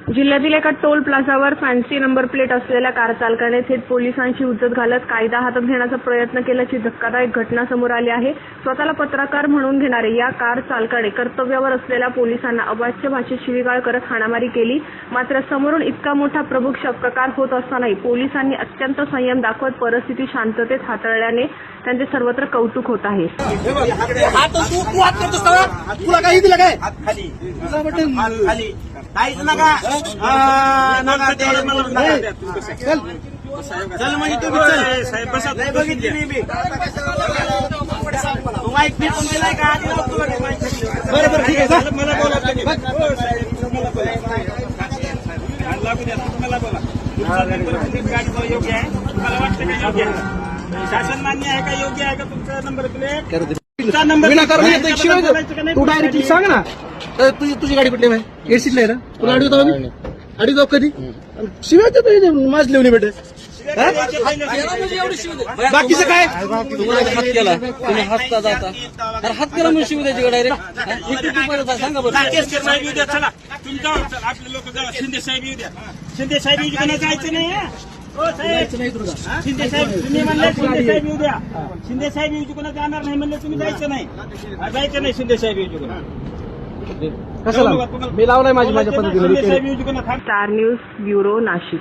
जिल्ह्यातील एका toll प्लाझावर fancy number plate असलेल्या कार चालकाने थेट पोलिसांची हुज्जत घालत कायदा हातात घेण्याचा प्रयत्न केल्याची धक्कादायक घटना समोर आली आहे। स्वतःला पत्रकार म्हणून घेणारे या कार चालकाने कर्तव्यावर असलेल्या पोलिसांना अवाच्य भाषेत शिवीगाळ करत हाणामारी केली। मात्र समोरून इतका मोठा प्रभूक्षक प्रकार होत असतानाही पोलिसांनी अत्यंत संयम दाखवत परिस्थिती शांततेत हाताळल्याने त्यांचे सर्वत्र कौतुक होत आहे। तुला काही दिलं काय? काहीच नका चल म्हणजे तुम्ही चल साहेब बसा बघितली नाही मी माईक फेकून दिलाय का आधी बरोबर ठीक आहे मला बोला लागू द्या मला बोला गाडी योग्य आहे तुम्हाला वाटतं का योग्य आहे शासन मान्य आहे का योग्य आहे का तुमचा नंबर प्लेट तू डायरेक्टली सांग ना तुझी गाडी कुठली आहे? एसीट नाही ना तुला अडवतो आम्ही अडवतो कधी शिवाय माझ लिहून भेटे बाकीचं काय हात केला तुम्ही हसता जाता हात केला म्हणून शिव द्यायची डायरेक्ट सांगा बरं साहेब येऊ द्या चला तुमचा आपले लोक शिंदे साहेब येऊ द्या शिंदे साहेब येऊ द्या जायचं नाही हो साहेब शिंदे साहेब तुम्ही म्हणले शिंदे साहेब येऊ द्या शिंदे साहेब येऊ कोणा जाणार नाही म्हणले तुम्ही जायचं नाही शिंदे साहेब येऊ कोणा कशाला मी लावलाय माझ्या पद्धतीने स्टार न्यूज ब्युरो नाशिक।